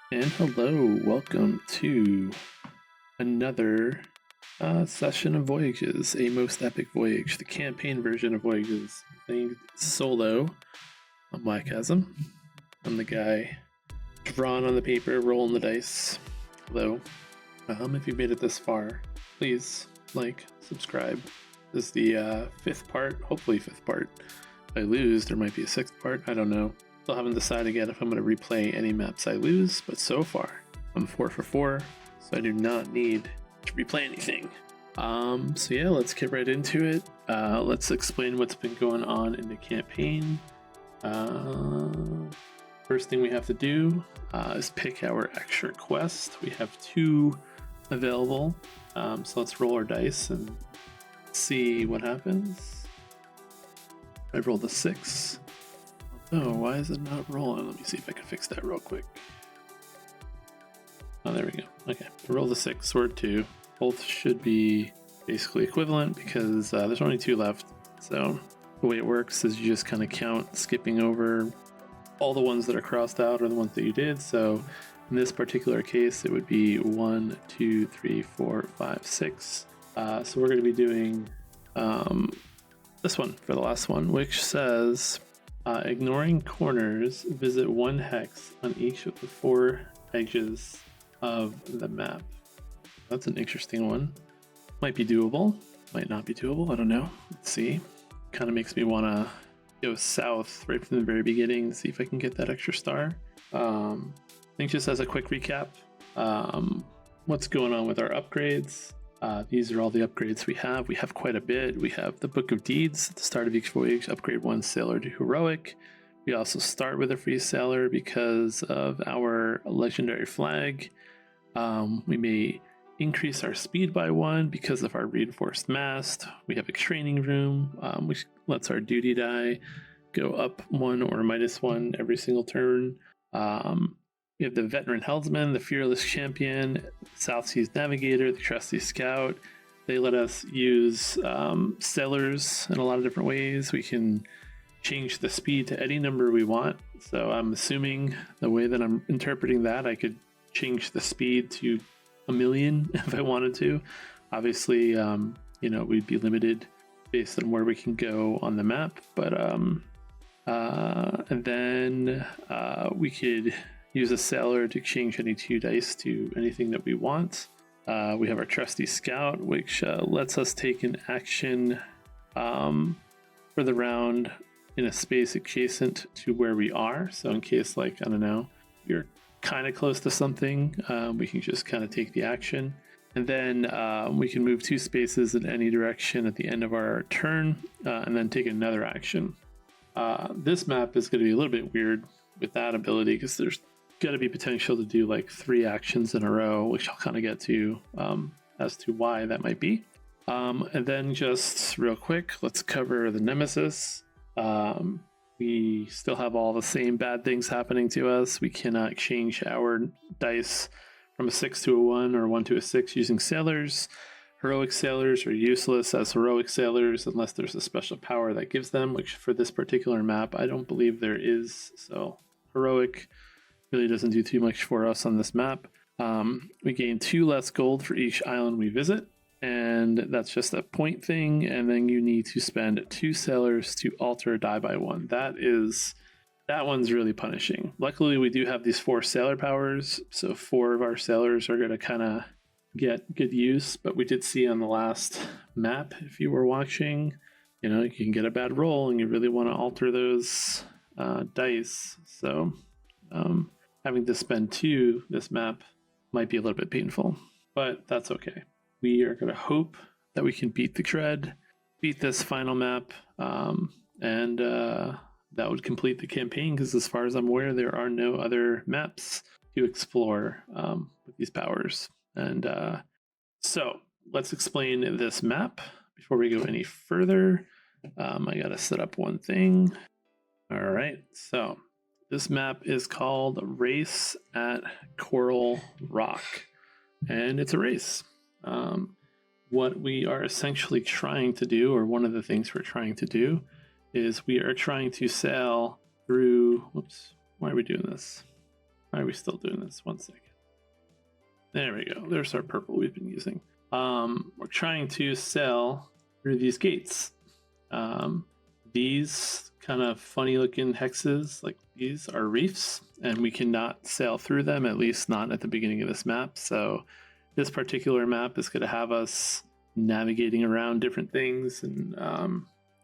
And hello, welcome to another session of Voyages, a most epic voyage, the campaign version of Voyages, playing solo. I'm wakasm. I'm the guy drawn on the paper, rolling the dice. Hello. If you've made it this far, please like, subscribe. This is the fifth part, hopefully fifth part. If I lose, there might be a sixth part, I don't know. Still haven't decided yet if I'm going to replay any maps I lose, but so far I'm 4 for 4, so I do not need to replay anything. So yeah, let's get right into it. Let's explain what's been going on in the campaign. First thing we have to do is pick our extra quest. We have 2 available, so let's roll our dice and see what happens. I rolled a 6. Oh, why is it not rolling? Let me see if I can fix that real quick. Oh, there we go. Okay, I rolled a 6, sword 2. Both should be basically equivalent because there's only 2 left. So the way it works is you just kind of count, skipping over all the ones that are crossed out are the ones that you did. So in this particular case, it would be 1, 2, 3, 4, 5, 6. So we're going to be doing this one for the last one, which says ignoring corners, visit 1 hex on each of the 4 edges of the map. That's an interesting one. Might be doable, might not be doable, I don't know. Let's see. Kind of makes me want to go south right from the very beginning, see if I can get that extra star. I think just as a quick recap, what's going on with our upgrades. These are all the upgrades we have. We have quite a bit. We have the Book of Deeds at the start of each voyage, upgrade 1 sailor to heroic. We also start with a free sailor because of our legendary flag. We may increase our speed by 1 because of our reinforced mast. We have a training room, which lets our duty die go up 1 or -1 every single turn. We have the Veteran Helmsman, the Fearless Champion, South Seas Navigator, the Trusty Scout. They let us use sailors in a lot of different ways. We can change the speed to any number we want. So I'm assuming the way that I'm interpreting that, I could change the speed to 1,000,000 if I wanted to. Obviously, we'd be limited based on where we can go on the map. But and then we could use a sailor to exchange any 2 dice to anything that we want. We have our Trusty Scout, which lets us take an action for the round in a space adjacent to where we are. So in case, like, I don't know, you're kind of close to something, we can just kind of take the action. And then we can move 2 spaces in any direction at the end of our turn and then take another action. This map is going to be a little bit weird with that ability because there's got to be potential to do like 3 actions in a row, which I'll kind of get to as to why that might be. And then just real quick, let's cover the Nemesis. We still have all the same bad things happening to us. We cannot change our dice from a 6 to a 1 or 1 to a 6 using sailors. Heroic sailors are useless as heroic sailors unless there's a special power that gives them, which for this particular map, I don't believe there is. So heroic really doesn't do too much for us on this map. We gain 2 less gold for each island we visit, and that's just a point thing. And then you need to spend 2 sailors to alter a die by 1. That one's really punishing. Luckily, we do have these 4 sailor powers, so 4 of our sailors are going to kind of get good use. But we did see on the last map, if you were watching, you can get a bad roll and you really want to alter those dice. So having to spend 2 this map might be a little bit painful, but that's okay. We are going to hope that we can beat the Dread, beat this final map, and that would complete the campaign because as far as I'm aware, there are no other maps to explore with these powers. And so let's explain this map before we go any further. I got to set up one thing. All right, so this map is called Race at Coral Rock, and it's a race. What we are essentially trying to do, or one of the things we're trying to do, is we are trying to sail through, whoops, why are we doing this? Why are we still doing this? 1 second. There we go. There's our purple we've been using. We're trying to sail through these gates. These kind of funny looking hexes, like these, are reefs, and we cannot sail through them, at least not at the beginning of this map. So this particular map is going to have us navigating around different things and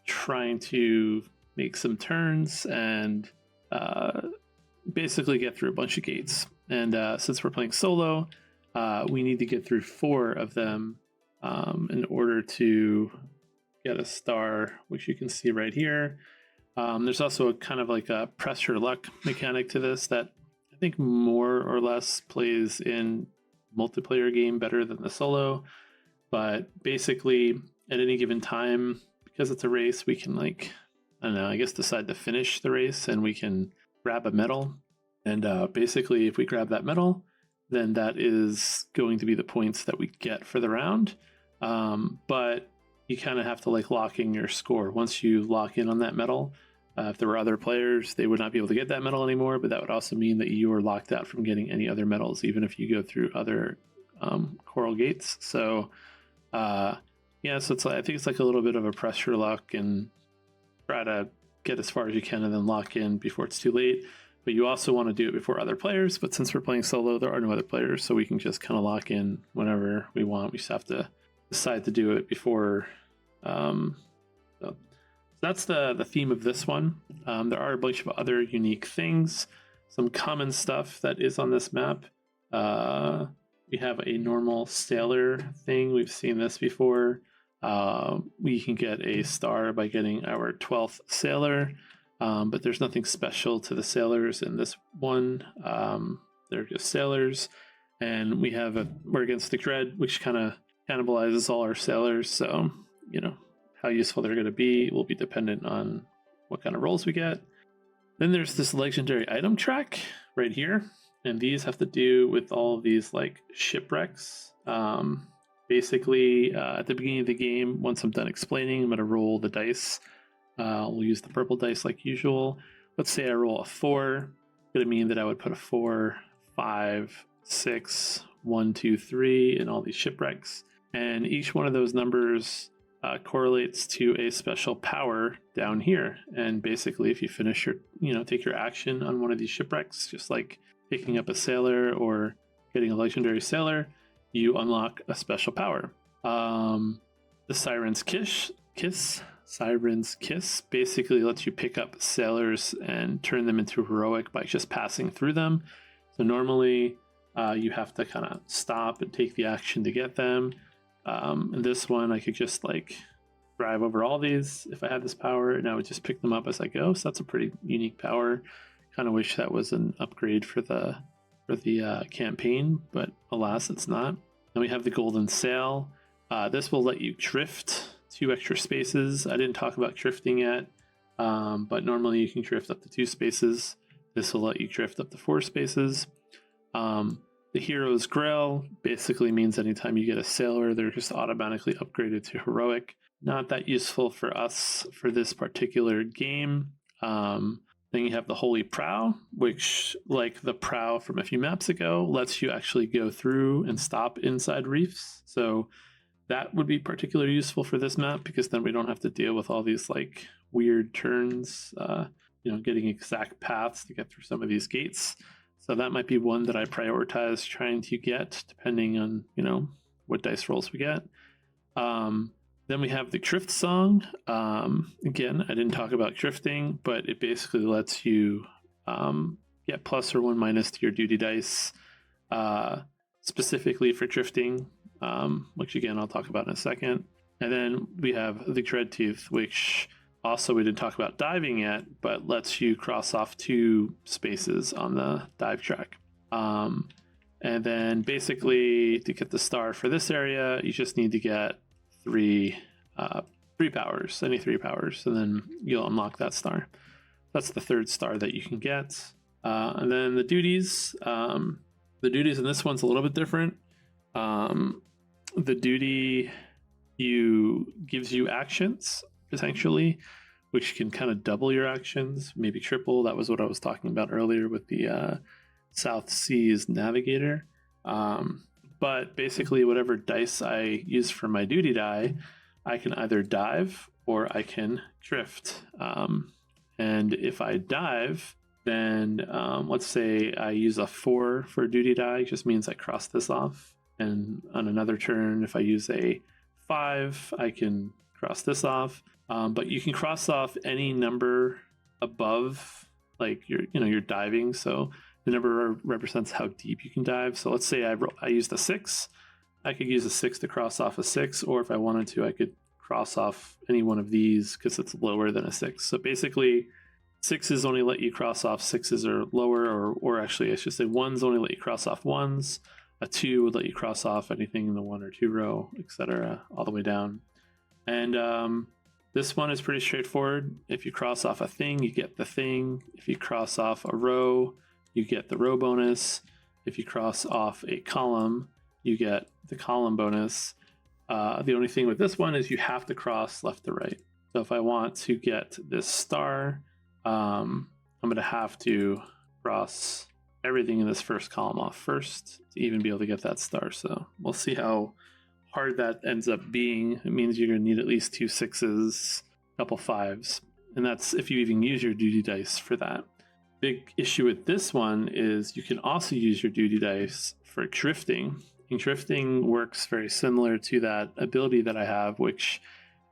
trying to make some turns and basically get through a bunch of gates. And since we're playing solo, we need to get through 4 of them in order to get a star, which you can see right here. There's also a kind of like a press your luck mechanic to this that I think more or less plays in multiplayer game better than the solo. But basically, at any given time, because it's a race, we can, like, I don't know, I guess decide to finish the race, and we can grab a medal. And basically, if we grab that medal, then that is going to be the points that we get for the round. But you kind of have to like lock in your score. Once you lock in on that medal, if there were other players, they would not be able to get that medal anymore, but that would also mean that you are locked out from getting any other medals, even if you go through other coral gates. So yeah, so it's like, I think it's like a little bit of a press your luck and try to get as far as you can and then lock in before it's too late. But you also want to do it before other players. But since we're playing solo, there are no other players, so we can just kind of lock in whenever we want. We just have to decide to do it before. So that's the theme of this one. There are a bunch of other unique things, some common stuff that is on this map. We have a normal sailor thing. We've seen this before. We can get a star by getting our 12th sailor. But there's nothing special to the sailors in this one. They're just sailors. And we're against the dread, which kind of cannibalizes all our sailors. So, you know, how useful they're going to be will be dependent on what kind of rolls we get. Then there's this legendary item track right here. And these have to do with all of these like shipwrecks. Basically, at the beginning of the game, once I'm done explaining, I'm going to roll the dice. We'll use the purple dice like usual. Let's say I roll a 4. It's going to mean that I would put a 4, 5, 6, 1, 2, 3 in all these shipwrecks. And each one of those numbers correlates to a special power down here. And basically, if you finish take your action on one of these shipwrecks, just like picking up a sailor or getting a legendary sailor, you unlock a special power. The Siren's Kiss basically lets you pick up sailors and turn them into heroic by just passing through them. So normally you have to kind of stop and take the action to get them. In this one, I could just like drive over all these if I had this power, and I would just pick them up as I go. So that's a pretty unique power. Kind of wish that was an upgrade for the campaign, but alas, it's not. Then we have the Golden Sail. This will let you drift 2 extra spaces. I didn't talk about drifting yet, but normally you can drift up to 2 spaces. This will let you drift up to 4 spaces. The Hero's Grail basically means anytime you get a sailor, they're just automatically upgraded to heroic. Not that useful for us for this particular game. Then you have the Holy Prow, which, like the prow from a few maps ago, lets you actually go through and stop inside reefs. So that would be particularly useful for this map, because then we don't have to deal with all these like weird turns, getting exact paths to get through some of these gates. So that might be one that I prioritize trying to get, depending on, what dice rolls we get. Then we have the Drift Song. Again, I didn't talk about drifting, but it basically lets you get plus or 1 minus to your duty dice, specifically for drifting, which again, I'll talk about in a second. And then we have the Dread Tooth, which also we didn't talk about diving yet, but lets you cross off 2 spaces on the dive track. And then basically to get the star for this area, you just need to get 3 powers, any 3 powers, and then you'll unlock that star. That's the 3rd star that you can get. And then the duties. The duties in this one's a little bit different. The duty gives you actions, essentially, which can kind of double your actions, maybe triple. That was what I was talking about earlier with the South Seas Navigator. But basically, whatever dice I use for my duty die, I can either dive or I can drift. And if I dive, then let's say I use a 4 for a duty die, it just means I cross this off. And on another turn, if I use a 5, I can cross this off. But you can cross off any number above, like you're diving. So the number represents how deep you can dive. So let's say I used a 6. I could use a 6 to cross off a 6, or if I wanted to, I could cross off any one of these because it's lower than a 6. So basically, 6s only let you cross off 6s or lower, or actually, I should say 1s only let you cross off 1s. A 2 would let you cross off anything in the 1 or 2 row, etc., all the way down. And this one is pretty straightforward. If you cross off a thing, you get the thing. If you cross off a row, you get the row bonus. If you cross off a column, you get the column bonus. The only thing with this one is you have to cross left to right. So if I want to get this star, I'm going to have to cross everything in this first column off first to even be able to get that star. So we'll see how hard that ends up being. It means you're going to need at least 2 6s, a couple 5s. And that's if you even use your duty dice for that. Big issue with this one is you can also use your duty dice for drifting. And drifting works very similar to that ability that I have, which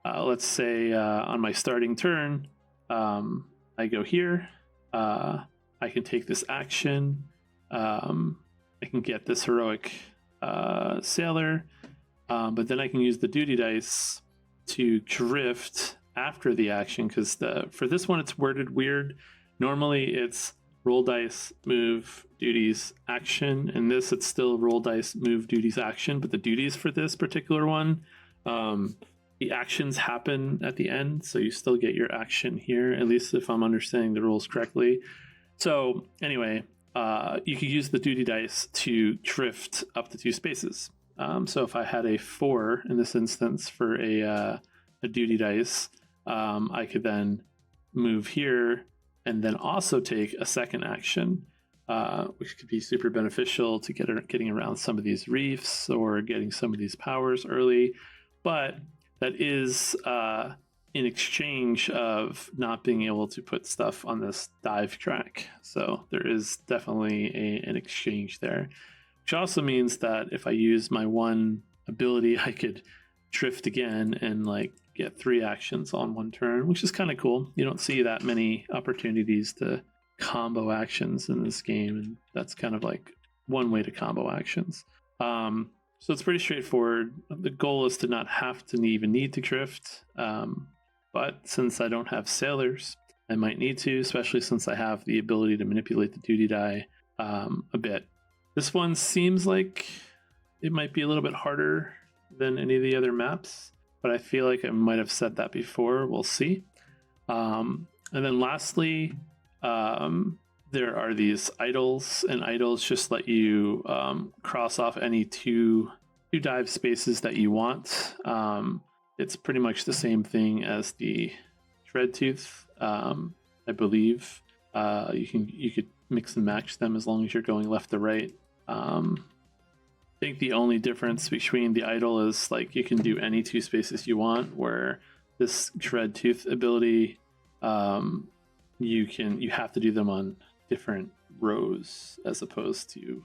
let's say on my starting turn, I go here. I can take this action. I can get this heroic sailor, but then I can use the duty dice to drift after the action, because for this one it's worded weird. Normally it's roll dice, move, duties, action, and this it's still roll dice, move, duties, action, but the duties for this particular one, the actions happen at the end, so you still get your action here, at least if I'm understanding the rules correctly. So anyway, you could use the duty dice to drift up to 2 spaces. So if I had a 4 in this instance for a duty dice, I could then move here and then also take a second action, which could be super beneficial to getting around some of these reefs or getting some of these powers early. But that is in exchange of not being able to put stuff on this dive track. So there is definitely an exchange there, which also means that if I use my one ability, I could drift again and like get 3 actions on one turn, which is kind of cool. You don't see that many opportunities to combo actions in this game, and that's kind of like one way to combo actions. So it's pretty straightforward. The goal is to not have to even need to drift, but since I don't have sailors, I might need to, especially since I have the ability to manipulate the duty die a bit. This one seems like it might be a little bit harder than any of the other maps, but I feel like I might have said that before. We'll see. And then lastly, there are these idols, and idols just let you cross off any two dive spaces that you want. It's pretty much the same thing as the Dread Tooth, I believe. You could mix and match them as long as you're going left to right. I think the only difference between the idol is like you can do any 2 spaces you want, where this Dread Tooth ability, you have to do them on different rows as opposed to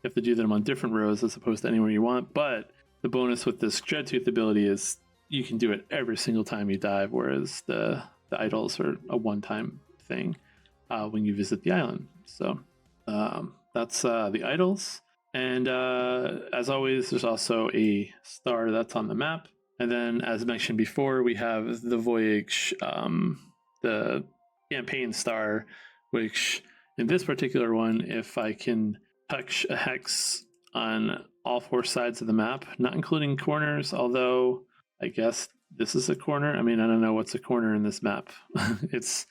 anywhere you want. But the bonus with this Dread Tooth ability is you can do it every single time you dive, whereas the idols are a one-time thing when you visit the island. So that's the idols. And as always, there's also a star that's on the map. And then, as mentioned before, we have the Voyage, the campaign star, which in this particular one, if I can touch a hex on all 4 sides of the map, not including corners, although I guess this is a corner. I mean, I don't know what's a corner in this map. It's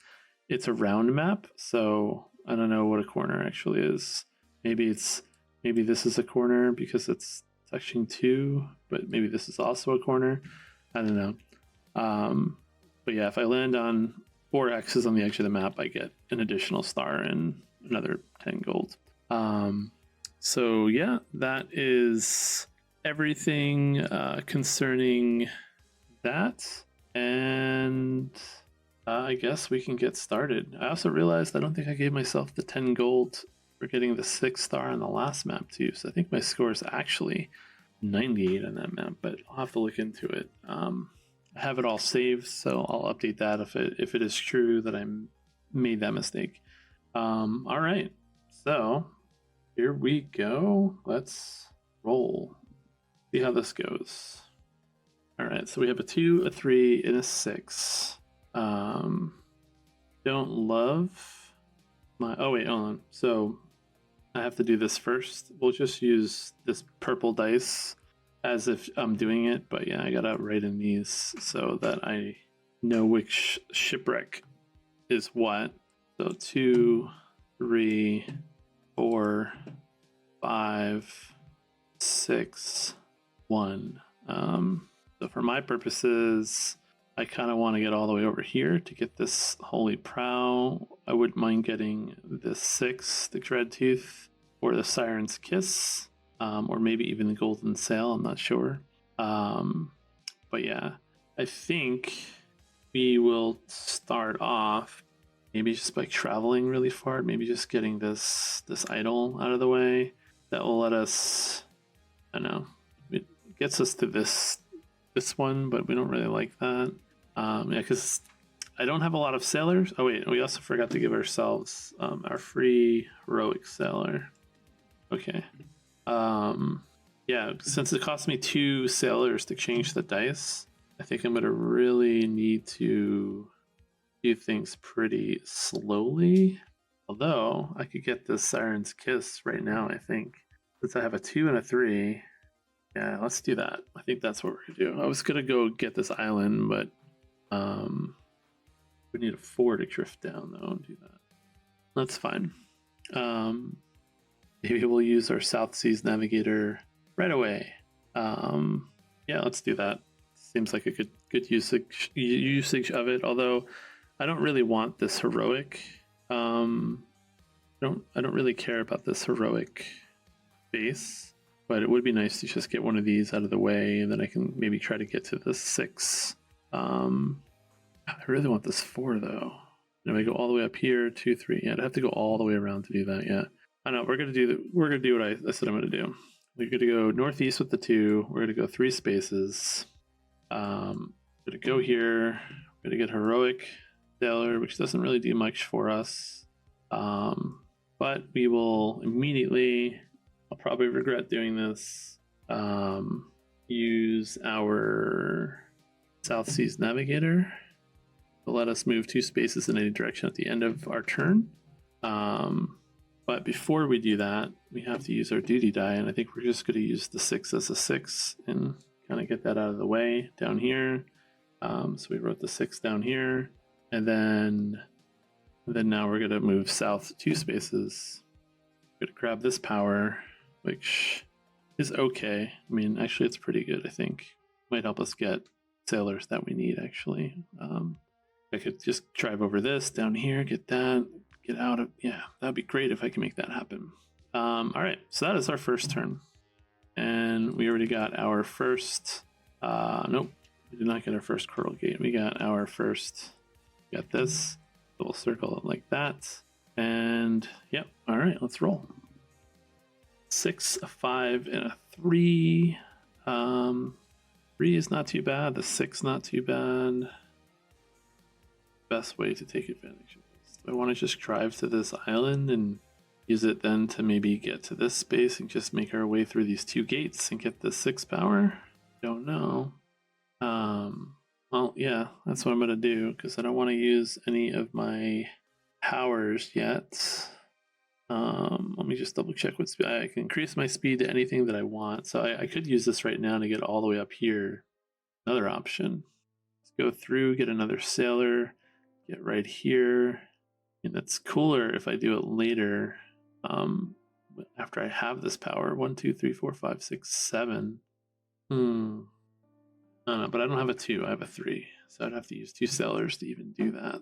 a round map, so I don't know what a corner actually is. Maybe this is a corner because it's touching 2, but maybe this is also a corner. I don't know. But yeah, if I land on 4 X's on the edge of the map, I get an additional star and another 10 gold. So yeah, that is everything concerning that. And I guess we can get started. I also realized I don't think I gave myself the 10 gold for getting the 6 star on the last map too. So I think my score is actually 98 on that map, but I'll have to look into it. I have it all saved, so I'll update that if it is true that I made that mistake. All right, so here we go. Let's roll. See how this goes. All right, so we have a 2, a 3, and a 6. Don't love my. Oh wait, hold on. So I have to do this first. We'll just use this purple dice as if I'm doing it, but yeah, I gotta write in these so that I know which shipwreck is what. So 2, 3, 4, 5, 6, 1. So for my purposes, I kind of want to get all the way over here to get this holy prow. I wouldn't mind getting the 6, the dread tooth, or the siren's kiss, or maybe even the golden sail. I'm not sure. But yeah, I think we will start off maybe just by traveling really far. Maybe just getting this idol out of the way. That will let us. I don't know. It gets us to this one, but we don't really like that. Yeah, because I don't have a lot of sailors. Oh wait, we also forgot to give ourselves our free heroic sailor. Okay. Yeah, since it cost me 2 sailors to change the dice, I think I'm gonna really need to do things pretty slowly. Although I could get this Siren's Kiss right now, I think. Since I have a 2 and a 3. Yeah, let's do that. I think that's what we're gonna do. I was gonna go get this island, but we need a 4 to drift down though and do that. That's fine. Maybe we'll use our South Seas Navigator right away. Yeah, let's do that. Seems like a good usage of it. Although I don't really want this heroic. I don't really care about this heroic base. But it would be nice to just get one of these out of the way, and then I can maybe try to get to the 6. I really want this 4 though. And if I go all the way up here, 2, 3, yeah, I'd have to go all the way around to do that. Yeah, I know. We're gonna do what I said I'm gonna do. We're gonna go northeast with the 2. We're gonna go 3 spaces. Gonna go here. We're gonna get heroic sailor, which doesn't really do much for us. But we will immediately. I'll probably regret doing this. Use our South Seas Navigator to let us move 2 spaces in any direction at the end of our turn. But before we do that, we have to use our duty die, and I think we're just going to use the 6 as a 6 and kind of get that out of the way down here. So we wrote the 6 down here, and then now we're going to move south 2 spaces. We're going to grab this power, which is okay. I mean, actually, it's pretty good, I think. Might help us get sailors that we need, actually. I could just drive over this down here, get that, get out of... Yeah, that'd be great if I can make that happen. All right, so that is our first turn. And we already got our first... Nope, we did not get our first coral gate. We got our first... Got this. So we'll circle it like that. And, yep, all right, let's roll. 6, a 5, and a 3. 3 is not too bad. The 6 not too bad. Best way to take advantage of this. Do I want to just drive to this island and use it then to maybe get to this space and just make our way through these 2 gates and get the 6 power? Don't know. Well, yeah, that's what I'm going to do because I don't want to use any of my powers yet. Let me just double check what speed. I can increase my speed to anything that I want. So I could use this right now to get all the way up here. Another option. Let's go through, get another sailor, get right here. And that's cooler if I do it later. After I have this power. 1, 2, 3, 4, 5, 6, 7. I don't know, but I don't have a 2, I have a 3. So I'd have to use 2 sailors to even do that.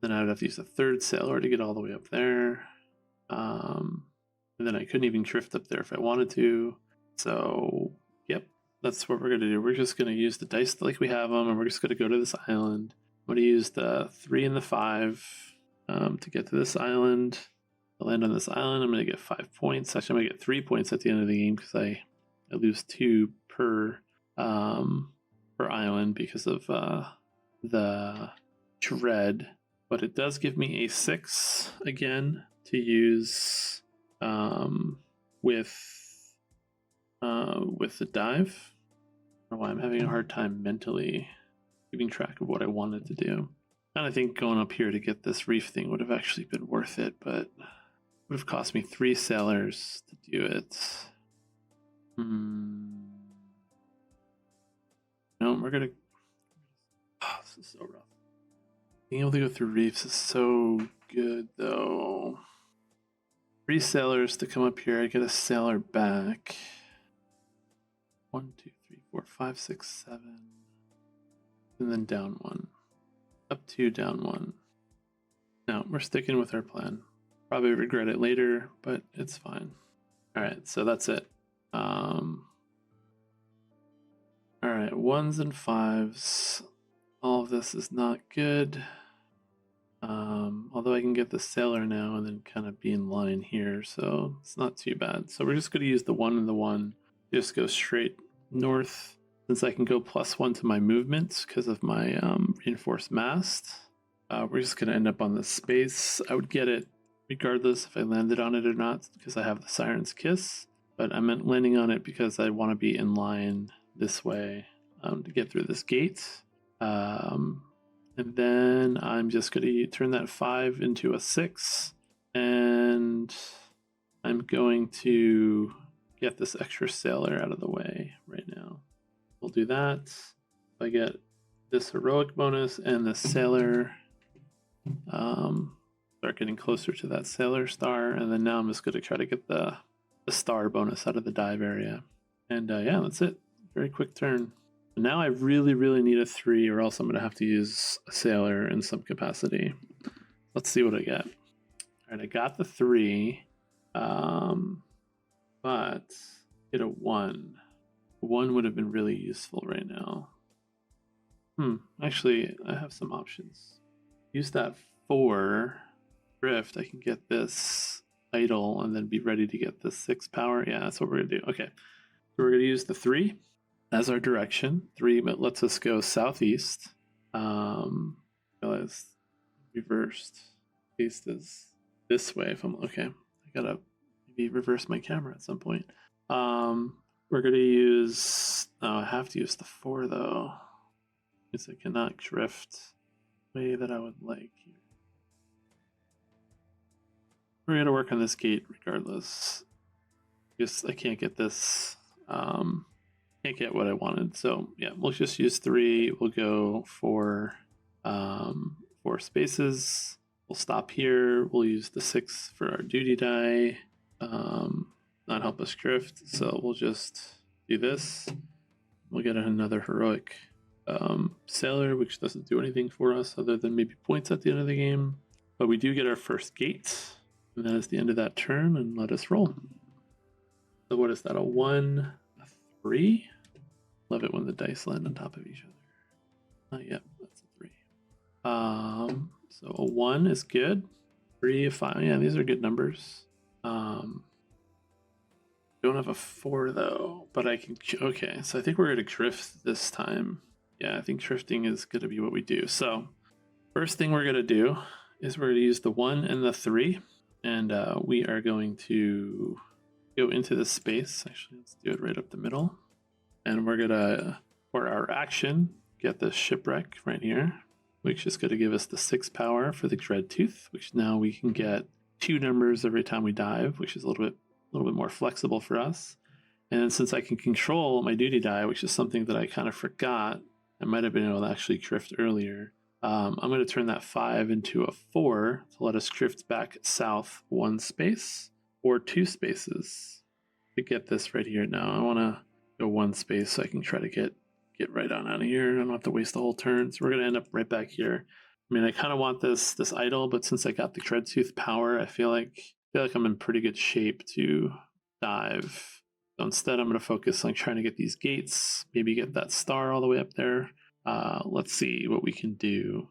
Then I'd have to use a 3rd sailor to get all the way up there. And then I couldn't even drift up there if I wanted to. So, yep, that's what we're going to do. We're just going to use the dice like we have them, and we're just going to go to this island. I'm going to use the 3 and the 5 to get to this island. I'll land on this island. I'm going to get 5 points. Actually, I'm going to get 3 points at the end of the game because I lose 2 per island because of the dread. But it does give me a 6 again to use with the dive. I don't know why I'm having a hard time mentally keeping track of what I wanted to do. And I think going up here to get this reef thing would have actually been worth it, but it would have cost me 3 sailors to do it. No, we're gonna. Oh, this is so rough. Being able to go through reefs is so good, though. 3 sailors to come up here. I get a sailor back. 1, 2, 3, 4, 5, 6, 7. And then down 1. Up 2, down 1. No, we're sticking with our plan. Probably regret it later, but it's fine. Alright, so that's it. Alright, 1s and 5s. All of this is not good. Although I can get the sailor now and then kind of be in line here, so it's not too bad. So we're just going to use the 1 and the 1. Just go straight north, since I can go +1 to my movement because of my reinforced mast. We're just going to end up on this space. I would get it regardless if I landed on it or not because I have the Siren's Kiss, but I meant landing on it because I want to be in line this way to get through this gate. And then I'm just going to turn that 5 into a 6, and I'm going to get this extra sailor out of the way right now. We'll do that. I get this heroic bonus and the sailor. Start getting closer to that sailor star, and then now I'm just going to try to get the star bonus out of the dive area. And yeah, that's it. Very quick turn. Now I really, really need a 3, or else I'm going to have to use a sailor in some capacity. Let's see what I get. All right, I got the 3, but get a 1. 1 would have been really useful right now. Actually, I have some options. Use that 4 drift. I can get this idle and then be ready to get the 6 power. Yeah, that's what we're going to do. Okay, so we're going to use the 3 as our direction. 3 but lets us go southeast. Realize reversed. East is this way. If I'm okay, I gotta maybe reverse my camera at some point. We're gonna use. Oh, I have to use the 4 though, because I cannot drift the way that I would like here. We're gonna work on this gate regardless. Because I can't get this. Can't get what I wanted, so yeah, we'll just use 3. We'll go for 4 spaces. We'll stop here. We'll use the 6 for our duty die. Not help us drift, so we'll just do this. We'll get another heroic sailor, which doesn't do anything for us other than maybe points at the end of the game. But we do get our first gate, and that is the end of that turn, and let us roll. So what is that, a 1, a 3? Love it when the dice land on top of each other. Yep, that's a 3. So a 1 is good. 3, a 5. Yeah, these are good numbers. Don't have a 4 though, but I can. Okay, so I think we're gonna drift this time. Yeah, I think drifting is gonna be what we do. So first thing we're gonna do is we're gonna use the 1 and the 3, and we are going to go into this space. Actually, let's do it right up the middle. And we're gonna, for our action, get this shipwreck right here, which is gonna give us the 6 power for the Dread Tooth, which now we can get 2 numbers every time we dive, which is a little bit more flexible for us. And since I can control my duty die, which is something that I kind of forgot, I might have been able to actually drift earlier. I'm going to turn that 5 into a 4 to let us drift back south 1 space or 2 spaces to get this right here. Now I want to go 1 space so I can try to get right on out of here. I don't have to waste the whole turn. So we're going to end up right back here. I mean, I kind of want this idle, but since I got the Dreadtooth power, I feel like feel like I'm in pretty good shape to dive. So instead, I'm going to focus on trying to get these gates, maybe get that star all the way up there. Let's see what we can do.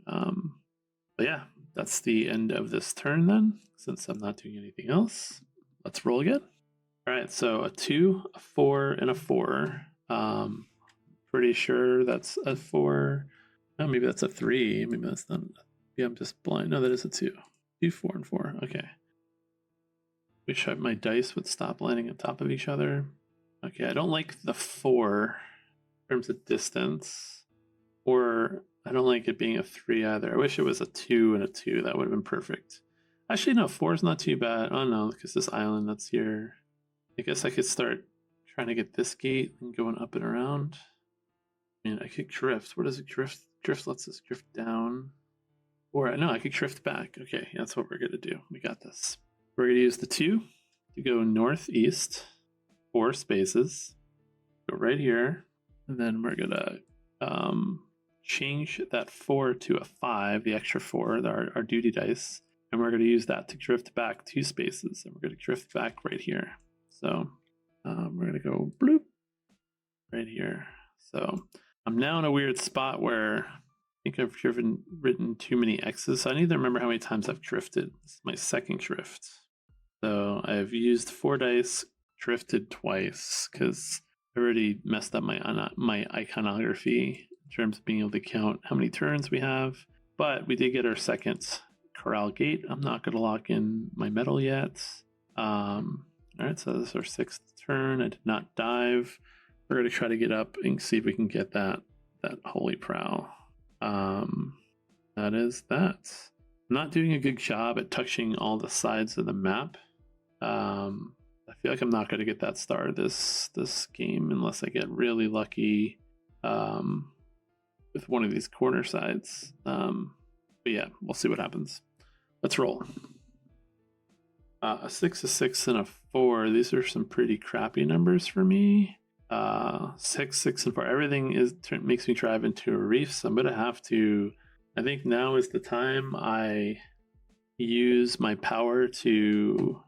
But yeah, that's the end of this turn then, since I'm not doing anything else. Let's roll again. All right, so a 2, a 4, and a 4. Pretty sure that's a 4. Oh, maybe that's a 3. Maybe that's not. Yeah, I'm just blind. No, that is a 2. 2, 4, and 4. Okay. Wish my dice would stop landing on top of each other. Okay, I don't like the 4 in terms of distance. Or I don't like it being a 3 either. I wish it was a 2 and a 2. That would have been perfect. Actually, no, 4 is not too bad. Oh no, because this island that's here. I guess I could start trying to get this gate and going up and around. I mean, I could drift. What does it drift? Drift lets us drift down. Or no, I could drift back. Okay, that's what we're going to do. We got this. We're going to use the 2 to go northeast, 4 spaces. Go right here. And then we're going to change that 4 to a 5, the extra 4, our duty dice. And we're going to use that to drift back 2 spaces. And we're going to drift back right here. So we're going to go bloop right here. So I'm now in a weird spot where I think I've written too many X's. So I need to remember how many times I've drifted. This is my second drift. So I've used 4 dice, drifted twice, because I already messed up my iconography in terms of being able to count how many turns we have. But we did get our second corral gate. I'm not going to lock in my metal yet. All right, so this is our 6th turn. I did not dive. We're going to try to get up and see if we can get that holy prow. That is that. I'm not doing a good job at touching all the sides of the map. I feel like I'm not going to get that star this game unless I get really lucky with one of these corner sides. But yeah, we'll see what happens. Let's roll. A 6, a 6, and a 4. These are some pretty crappy numbers for me. 6, 6, and 4. Everything makes me drive into a reef, so I'm going to have to... I think now is the time I use my power to...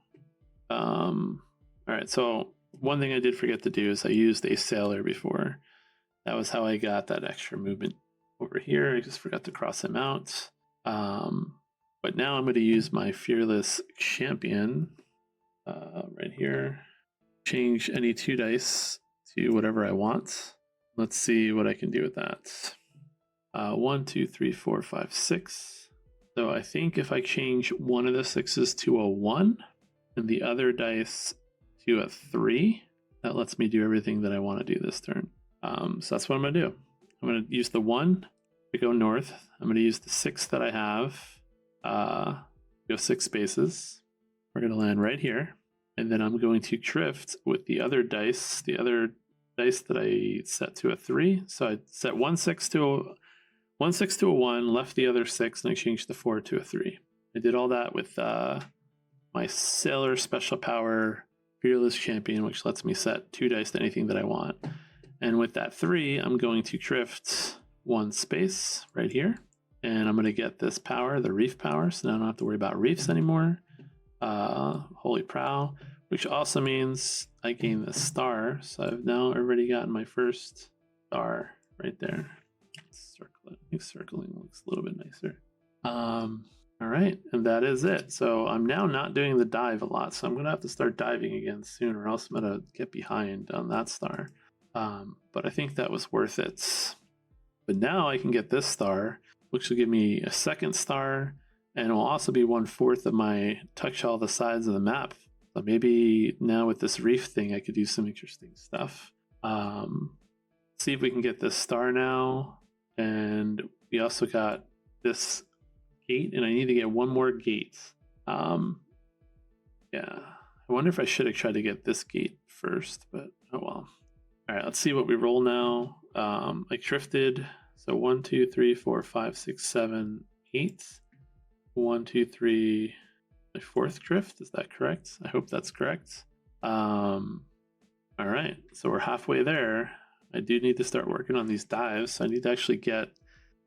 Alright, so one thing I did forget to do is I used a sailor before. That was how I got that extra movement over here. I just forgot to cross him out. But now I'm going to use my fearless champion right here. Change any 2 dice to whatever I want. Let's see what I can do with that. 1, 2, 3, 4, 5, 6. So I think if I change one of the 6s to a 1 and the other dice to a 3, that lets me do everything that I want to do this turn. So that's what I'm going to do. I'm going to use the 1 to go north. I'm going to use the 6 that I have. Go 6 spaces. We're going to land right here. And then I'm going to drift with the other dice that I set to a 3. So I set 1 6 to a 1, left the other 6, and I changed the 4 to a 3. I did all that with my sailor special power fearless champion, which lets me set 2 dice to anything that I want. And with that 3, I'm going to drift 1 space right here. And I'm going to get this power, the reef power, so now I don't have to worry about reefs anymore. Holy prow, which also means I gain this star. So I've now already gotten my first star right there. Circle it. I think circling looks a little bit nicer. All right, and that is it. So I'm now not doing the dive a lot, so I'm going to have to start diving again soon, or else I'm going to get behind on that star. But I think that was worth it. But now I can get this star, which will give me a 2nd star, and it will also be 1/4 of my touch all the sides of the map. So maybe now with this reef thing, I could do some interesting stuff. See if we can get this star now. And we also got this gate, and I need to get 1 more gate. Yeah, I wonder if I should have tried to get this gate first, but oh well. All right, let's see what we roll now. I drifted. So 1, 2, 3, 4, 5, 6, 7, 8. 1, 2, 3. My 4th drift. Is that correct? I hope that's correct. All right, so we're halfway there. I do need to start working on these dives. So I need to actually get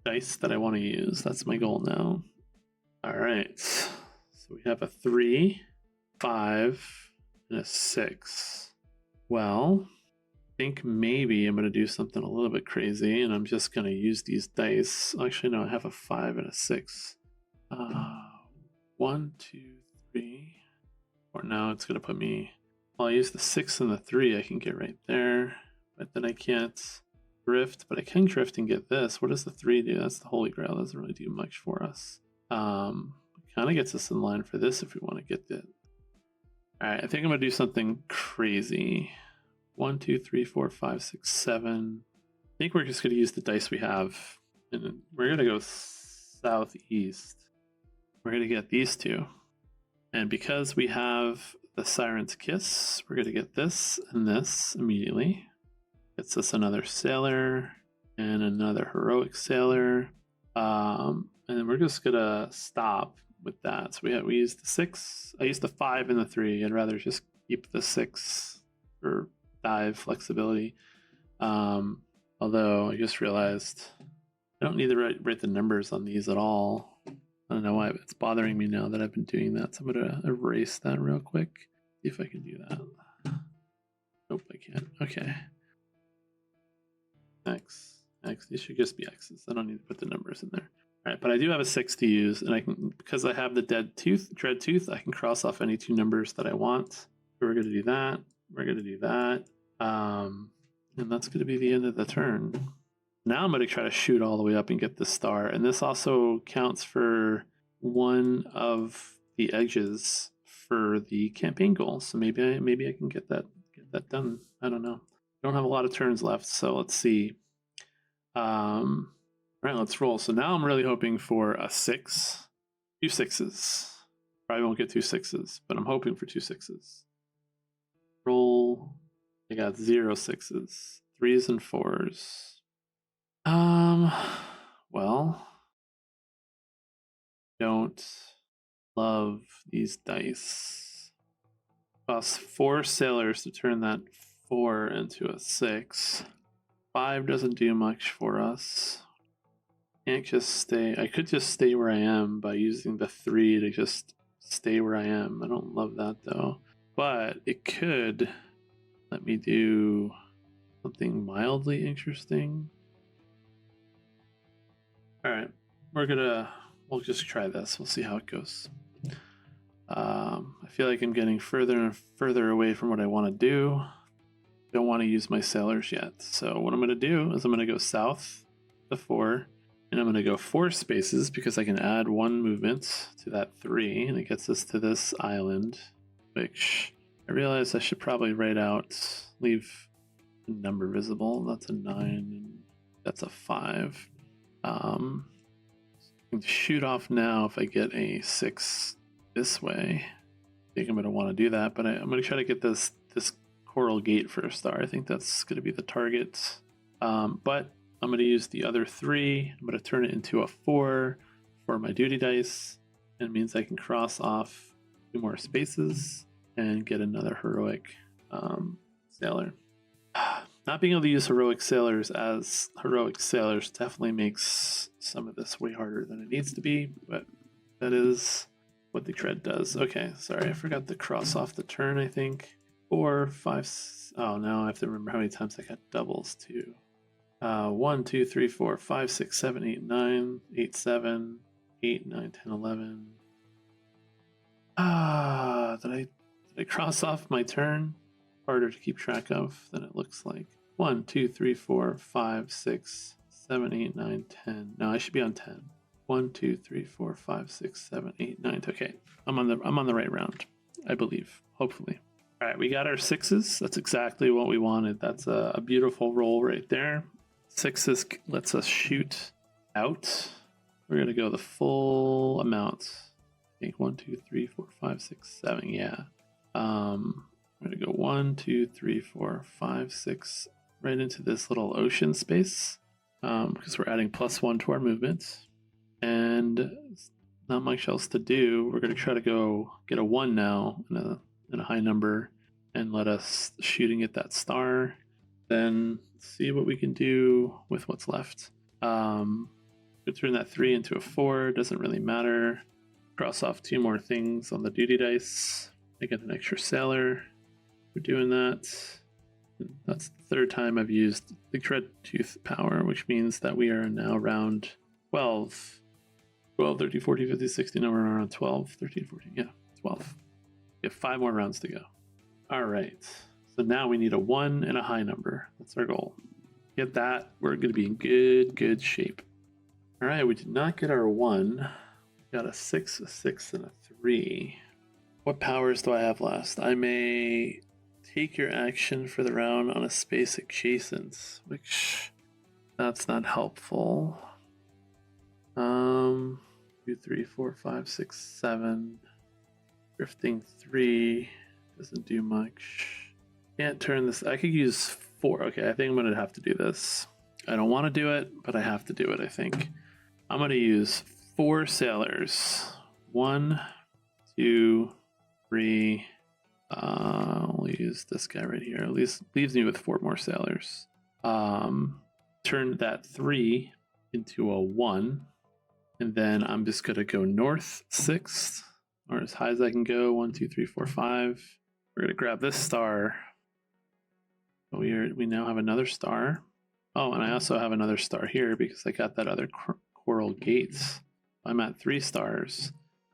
dice that I want to use. That's my goal now. All right, so we have a 3. 5 and a 6. Well, I think maybe I'm going to do something a little bit crazy, and I'm just going to use these dice. Actually, no, I have a 5 and a 6. 1, 2, 3. Or now it's going to put me... Well, I'll use the 6 and the 3 I can get right there. But then I can't drift, but I can drift and get this. What does the 3 do? That's the Holy Grail. Doesn't really do much for us. Kind of gets us in line for this if we want to get it. Alright, I think I'm going to do something crazy. 1, 2, 3, 4, 5, 6, 7. I think we're just going to use the dice we have. And we're going to go southeast. We're going to get these two. And because we have the Siren's Kiss, we're going to get this and this immediately. Gets us another sailor and another heroic sailor. And then we're just going to stop with that. So we used the 6. I used the 5 and the 3. I'd rather just keep the 6 for dive flexibility. Although I just realized I don't need to write the numbers on these at all. I don't know why it's bothering me now that I've been doing that. So I'm going to erase that real quick. See if I can do that. Nope, I can't. Okay. X. These should just be X's. I don't need to put the numbers in there. All right, but I do have a 6 to use, and I can, because I have the dread tooth, I can cross off any 2 numbers that I want. So we're going to do that. We're going to do that. And that's going to be the end of the turn. Now I'm going to try to shoot all the way up and get the star. And this also counts for one of the edges for the campaign goal. So maybe I can get that done. I don't know. I don't have a lot of turns left, so let's see. All right, let's roll. So now I'm really hoping for a 6. 2 6s. Probably won't get 2 6s, but I'm hoping for 2 6s. Roll. I got 0 6s. 3s and 4s. Well, don't love these dice. Costs 4 sailors to turn that 4 into a 6. 5 doesn't do much for us. Can't just stay. I could just stay where I am by using the 3 to just stay where I am. I don't love that though. But it could let me do something mildly interesting. Alright, we'll just try this. We'll see how it goes. I feel like I'm getting further and further away from what I want to do. Don't want to use my sailors yet. So what I'm going to do is I'm going to go south to 4. And I'm going to go 4 spaces because I can add 1 movement to that 3. And it gets us to this island, which I realize I should probably write out, leave the number visible. That's a 9 and that's a 5. I can shoot off now if I get a 6 this way. I think I'm going to want to do that, but I'm going to try to get this coral gate for a star. I think that's going to be the target. But I'm going to use the other 3. I'm going to turn it into a 4 for my duty dice. And it means I can cross off 2 more spaces and get another heroic sailor. Not being able to use heroic sailors as heroic sailors definitely makes some of this way harder than it needs to be, but that is what the dread does. Okay, sorry, I forgot to cross off the turn, I think. 4, 5, oh, now I have to remember how many times I got doubles too. 1, 2, 3, 4, 5, 6, 7, 8, 9, 8, 7, 8, 9, 10, 11. Did I cross off my turn? Harder to keep track of than it looks like. 1, 2, 3, 4, 5, 6, 7, 8, 9, 10. No, I should be on 10. 1, 2, 3, 4, 5, 6, 7, 8, 9. Okay, I'm on the right round, I believe. Hopefully. All right, we got our 6s. That's exactly what we wanted. That's a beautiful roll right there. 6s lets us shoot out. We're gonna go the full amount. I think 1, 2, 3, 4, 5, 6, 7. Yeah. We're gonna go 1, 2, 3, 4, 5, 6 right into this little ocean space because we're adding +1 to our movement, and not much else to do. We're gonna try to go get a 1 now in a high number and let us shooting at that star. Then see what we can do with what's left. Could turn that 3 into a 4. Doesn't really matter. Cross off 2 more things on the duty dice. I get an extra sailor for doing that. That's the third time I've used the Dread Tooth power, which means that we are now around 12. 12, 13, 14, 15, 16. Now we're around 12, 13, 14. Yeah, 12. We have 5 more rounds to go. All right. So now we need a 1 and a high number. That's our goal. Get that, we're going to be in good shape. All right, we did not get our 1. We got a 6, a 6, and a 3. What powers do I have last? I may take your action for the round on a space adjacent, which that's not helpful. 2, 3, 4, 5, 6, 7. Drifting 3 doesn't do much. Can't turn this. I could use 4. Okay, I think I'm going to have to do this. I don't want to do it, but I have to do it, I think. I'm going to use 4 sailors. 1, 2, 3. I'll use this guy right here. At least leaves me with 4 more sailors. Turn that 3 into a 1. And then I'm just going to go north 6, or as high as I can go. 1, 2, 3, 4, 5. We're going to grab this star. We now have another star. Oh, and I also have another star here because I got that other coral gates. I'm at 3 stars.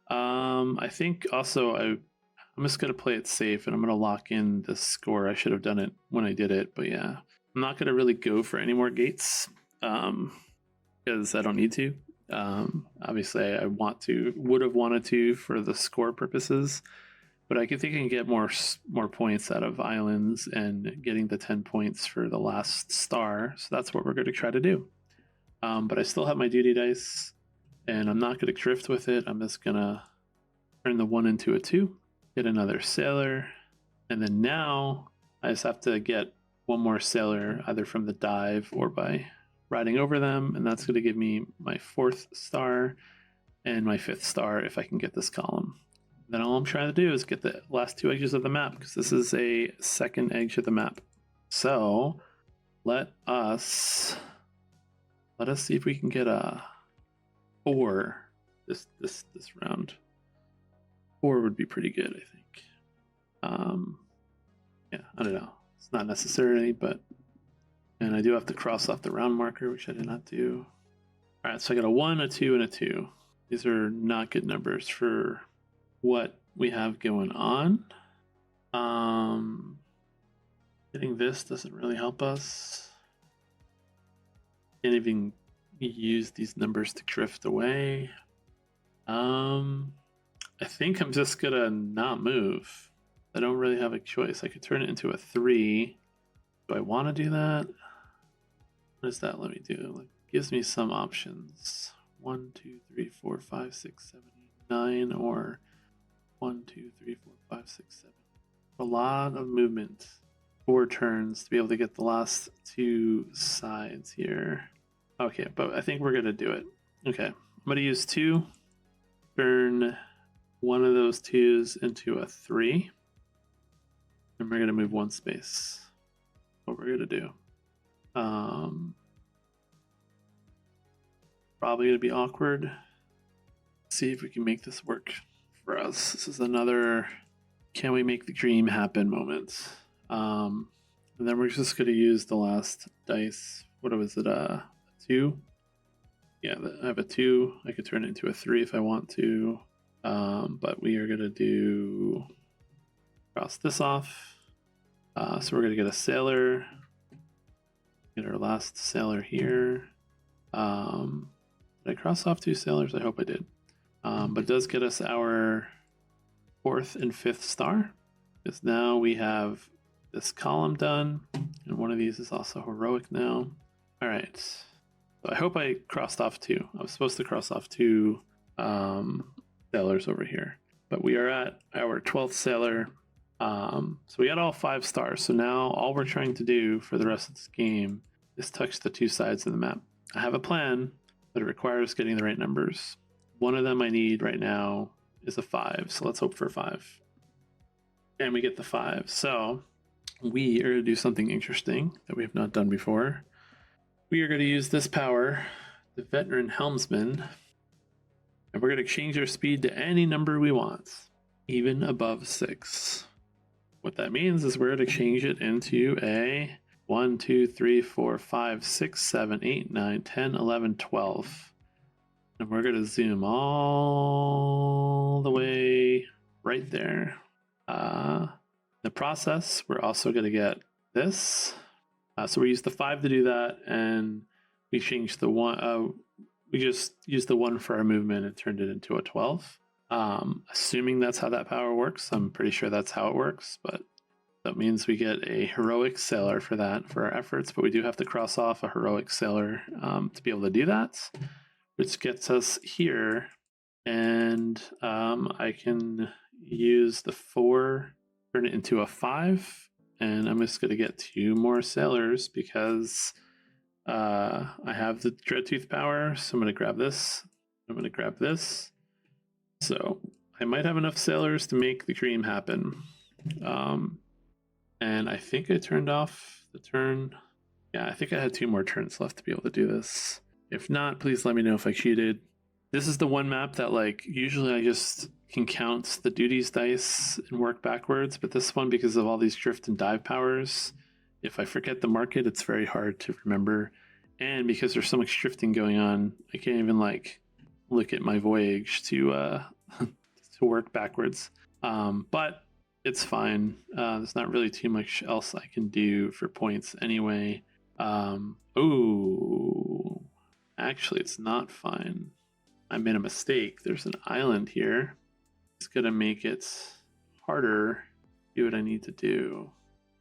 I think also I'm just going to play it safe and I'm going to lock in the score. I should have done it when I did it, but yeah. I'm not going to really go for any more gates because I don't need to. Obviously, I would have wanted to for the score purposes, but I think I can get more points out of islands and getting the 10 points for the last star. So that's what we're going to try to do. But I still have my duty dice, and I'm not going to drift with it. I'm just going to turn the 1 into a 2, get another sailor, and then now I just have to get 1 more sailor either from the dive or by riding over them, and that's going to give me my 4th star and my 5th star if I can get this column. Then all I'm trying to do is get the last 2 edges of the map because this is a second edge of the map. So let us see if we can get a 4 this round. 4 would be pretty good, I think. Yeah, I don't know. It's not necessary, but and I do have to cross off the round marker, which I did not do. All right, so I got a 1, a 2, and a 2. These are not good numbers for what we have going on. Getting this doesn't really help us. Can't even use these numbers to drift away. I think I'm just gonna not move. I don't really have a choice. I could turn it into a 3. Do I want to do that? What does that let me do? It gives me some options. 1, 2, 3, 4, 5, 6, 7, 8, 9, or 1, 2, 3, 4, 5, 6, 7. A lot of movement. 4 turns to be able to get the last 2 sides here. Okay, but I think we're gonna do it. Okay, I'm gonna use 2. Turn 1 of those 2s into a 3. And we're gonna move 1 space. What we're gonna do. Probably gonna be awkward. Let's see if we can make this work for us. This is another can we make the dream happen moment. And then we're just gonna use the last dice. What was it? 2? Yeah, I have a 2. I could turn it into a 3 if I want to. But we are gonna cross this off. So we're gonna get a sailor. Get our last sailor here. Did I cross off 2 sailors? I hope I did. But it does get us our 4th and 5th star. Because now we have this column done. And one of these is also heroic now. All right. So I hope I crossed off 2. I was supposed to cross off 2 sailors over here. But we are at our 12th sailor. So we got all 5 stars. So now all we're trying to do for the rest of this game is touch the 2 sides of the map. I have a plan, but it requires getting the right numbers. One of them I need right now is a 5. So let's hope for a 5. And we get the 5. So we are going to do something interesting that we have not done before. We are going to use this power, the Veteran Helmsman, and we're going to change our speed to any number we want. even above 6. What that means is we're going to change it into a 1, 2, 3, 4, 5, 6, 7, 8, 9, 10, 11, 12. And we're going to zoom all the way right there. The process, we're also going to get this. So we use the 5 to do that, and we changed the 1. We just used the 1 for our movement and turned it into a 12. Assuming that's how that power works, I'm pretty sure that's how it works, but that means we get a heroic sailor for that, for our efforts, but we do have to cross off a heroic sailor to be able to do that, which gets us here, and I can use the 4, turn it into a 5, and I'm just going to get 2 more sailors because I have the Dreadtooth power, so I'm going to grab this, I'm going to grab this. So I might have enough sailors to make the dream happen. And I think I turned off the turn. Yeah, I think I had 2 more turns left to be able to do this. If not, please let me know if I cheated. This is the one map that, like, usually I just can count the duties dice and work backwards, but this one, because of all these drift and dive powers, if I forget the market, it's very hard to remember. And because there's so much drifting going on, I can't even, like, look at my voyage to work backwards. But it's fine. There's not really too much else I can do for points anyway. Oh, actually, it's not fine. I made a mistake. There's an island here. It's gonna make it harder. Do what I need to do.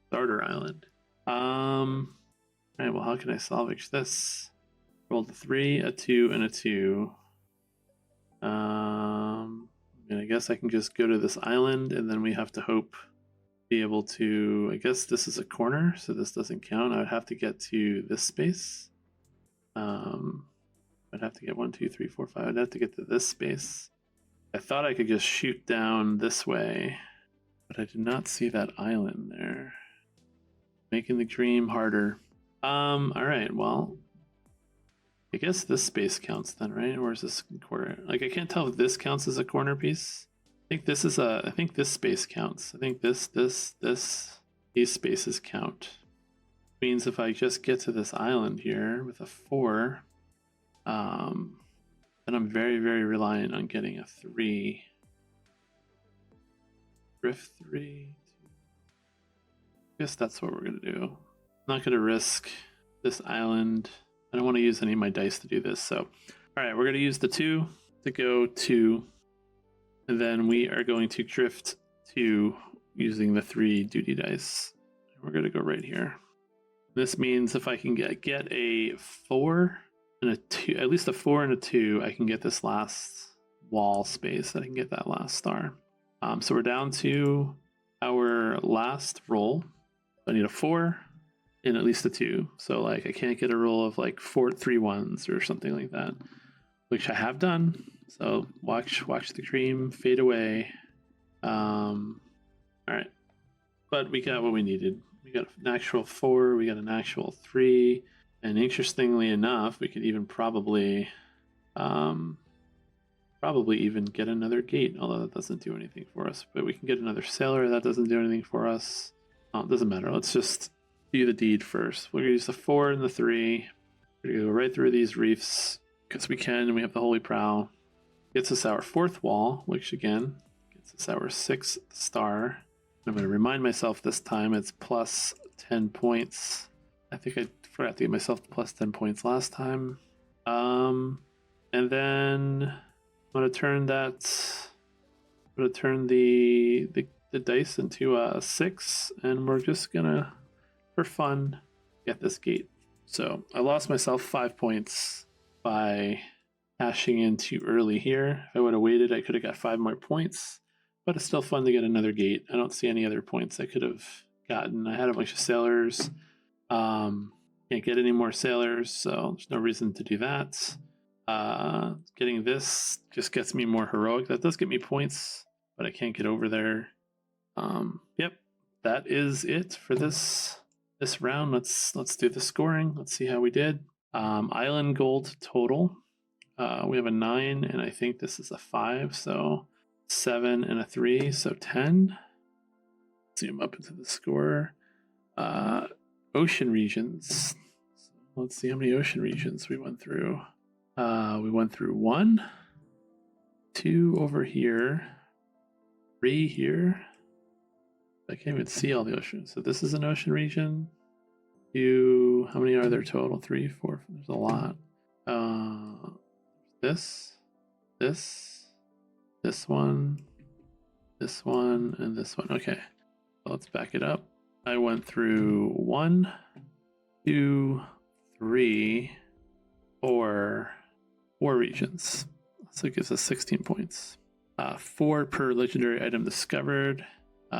Starter island. All right. Well, how can I salvage this? Rolled a 3, a 2, and a 2. And I guess I can just go to this island, and then we have to hope be able to. I guess this is a corner, so this doesn't count. I would have to get to this space. I'd have to get 1, 2, 3, 4, 5. I'd have to get to this space. I thought I could just shoot down this way, but I did not see that island there. Making the dream harder. All right. Well, I guess this space counts then, right? Or is this corner? Like, I can't tell if this counts as a corner piece. I think this is I think this space counts. I think these spaces count. Means if I just get to this island here with a 4, then I'm very, very reliant on getting a 3. Drift 3. I guess that's what we're gonna do. I'm not gonna risk this island. I don't want to use any of my dice to do this, so all right, we're going to use the 2 to go 2, and then we are going to drift 2 using the 3 duty dice. We're going to go right here. This means if I can get a 4 and a 2, at least a 4 and a 2, I can get this last wall space. I can get that last star. So we're down to our last roll. I need a 4 and at least a 2. So, like, I can't get a roll of like 4 3 1s or something like that, which I have done. So watch the cream fade away. All right, but we got what we needed. We got an actual 4, we got an actual 3, and interestingly enough, we could even probably even get another gate, although that doesn't do anything for us. But we can get another sailor, that doesn't do anything for us. It doesn't matter. Let's just do the deed first. We're gonna use the 4 and the 3. We're gonna go right through these reefs because we can, and we have the Holy Prow. Gets us our 4th wall, which again gets us our 6th star. I'm going to remind myself this time it's plus 10 points. I think I forgot to give myself plus 10 points last time. And then I'm going to turn the dice into a 6, and we're just going to, for fun, get this gate. So I lost myself 5 points by cashing in too early here. If I would have waited, I could have got 5 more points. But it's still fun to get another gate. I don't see any other points I could have gotten. I had a bunch of sailors. Can't get any more sailors, so there's no reason to do that. Getting this just gets me more heroic. That does get me points, but I can't get over there. Yep, that is it for this round. Let's do the scoring. Let's see how we did. Island gold total. We have a 9, and I think this is a 5, so 7 and a 3, so 10. Zoom up into the score. Ocean regions. Let's see how many ocean regions we went through. We went through 1, 2 over here, 3 here. I can't even see all the oceans. So this is an ocean region. 2, how many are there total? 3, 4, there's a lot. This one, and this one. Okay, so let's back it up. I went through 1, 2, 3, 4 regions. So it gives us 16 points. 4 per legendary item discovered.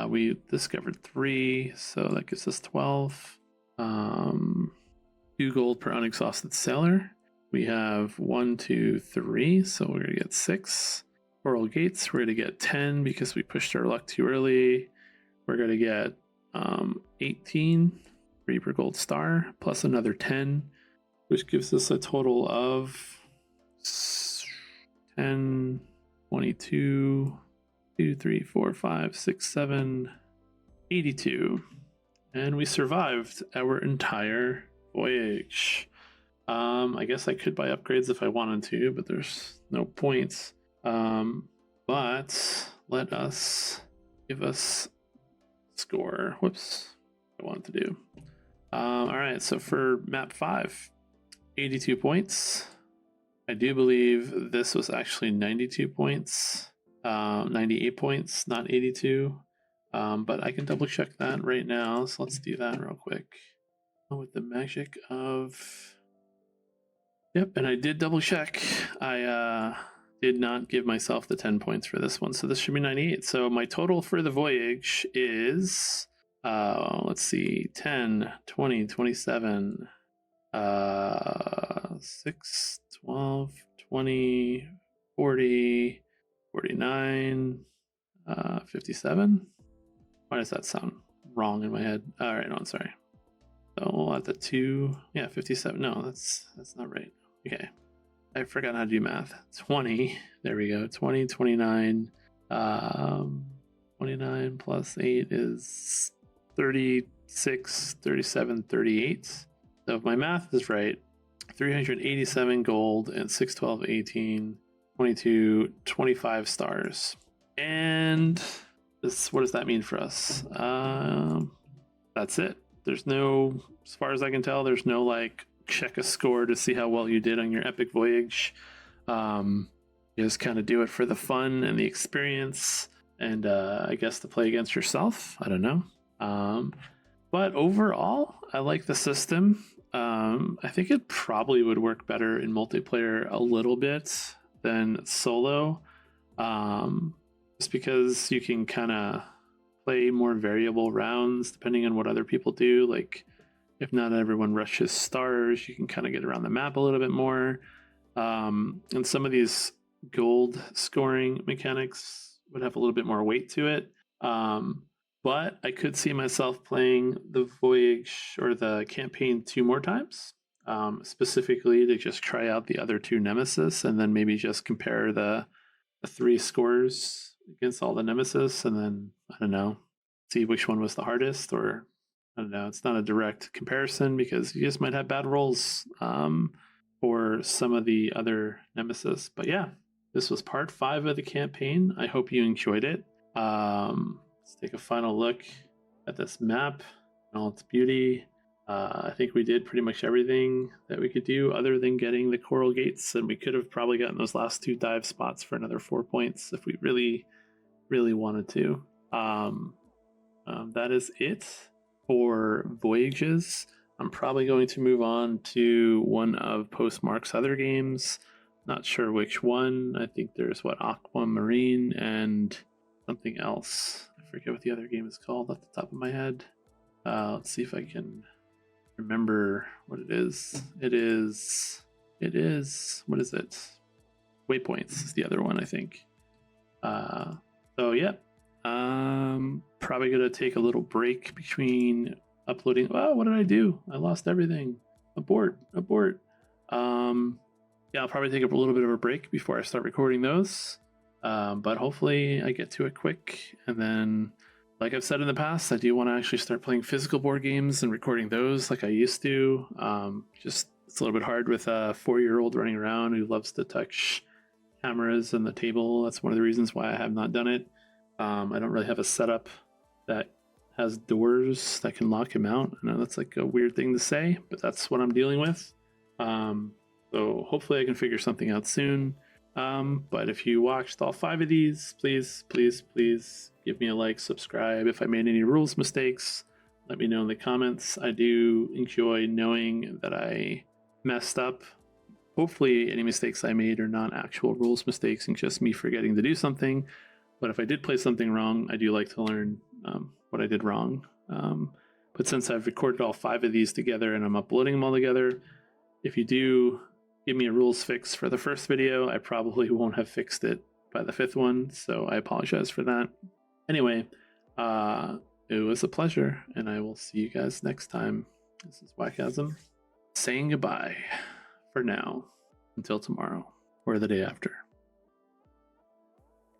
We discovered 3, so that gives us 12. 2 gold per unexhausted sailor. We have 1, 2, 3, so we're gonna get 6. Coral gates, we're gonna get 10 because we pushed our luck too early. We're gonna get 18, 3 per gold star, plus another 10, which gives us a total of 10, 22, 2, 3, 4, 5, 6, 7, 82. And we survived our entire voyage. I guess I could buy upgrades if I wanted to, but there's no points. But let us give us score. Whoops, I wanted to do. All right, so for map 5, 82 points. I do believe this was actually 92 points, 98 points, not 82. But I can double check that right now. So let's do that real quick. With the magic of... Yep, and I did double check. I did not give myself the 10 points for this one. So this should be 98. So my total for the voyage is, let's see, 10, 20, 27, 6, 12, 20, 40, 49, 57. Why does that sound wrong in my head? All right, no, I'm sorry. So we'll add the 2. Yeah, 57. No, that's not right. Okay. I forgot how to do math. 20. There we go. 20, 29. 29 plus 8 is 36, 37, 38. So if my math is right, 387 gold and 6, 12, 18, 22, 25 stars. And this, what does that mean for us? That's it. There's no, as far as I can tell, there's no like check a score to see how well you did on your epic voyage. You just kind of do it for the fun and the experience, and I guess to play against yourself. I don't know. But overall, I like the system. I think it probably would work better in multiplayer a little bit than solo, just because you can kind of play more variable rounds depending on what other people do. Like if not everyone rushes stars, you can kind of get around the map a little bit more. And some of these gold scoring mechanics would have a little bit more weight to it. But I could see myself playing the voyage or the campaign 2 more times, specifically to just try out the other 2 nemesis and then maybe just compare the 3 scores against all the nemesis, and then I don't know, see which one was the hardest, or I don't know. It's not a direct comparison because you just might have bad rolls for some of the other nemesis. But yeah, this was part 5 of the campaign. I hope you enjoyed it. Let's take a final look at this map and all its beauty. I think we did pretty much everything that we could do other than getting the coral gates, and we could have probably gotten those last 2 dive spots for another 4 points if we really wanted to. That is it for Voyages. I'm probably going to move on to one of Postmark's other games. Not sure which one. I think there's Aquamarine and something else. I forget what the other game is called off the top of my head. Let's see if I can remember what it is. It is, what is it? Waypoints is the other one, I think. So yeah, probably gonna take a little break between uploading. Oh, what did I do? I lost everything. Abort. Yeah, I'll probably take a little bit of a break before I start recording those. But hopefully I get to it quick. And then, like I've said in the past, I do want to actually start playing physical board games and recording those like I used to. Just it's a little bit hard with a 4-year-old running around who loves to touch cameras and the table. That's one of the reasons why I have not done it. I don't really have a setup that has doors that can lock him out. I know that's like a weird thing to say, but that's what I'm dealing with. So hopefully I can figure something out soon. But if you watched all 5 of these, please give me a like, subscribe. If I made any rules mistakes, let me know in the comments. I do enjoy knowing that I messed up. Hopefully any mistakes I made are not actual rules mistakes and just me forgetting to do something. But if I did play something wrong, I do like to learn what I did wrong. But since I've recorded all 5 of these together and I'm uploading them all together, if you do give me a rules fix for the first video, I probably won't have fixed it by the 5th one, so I apologize for that. Anyway, it was a pleasure, and I will see you guys next time. This is wakasm saying goodbye for now until tomorrow or the day after.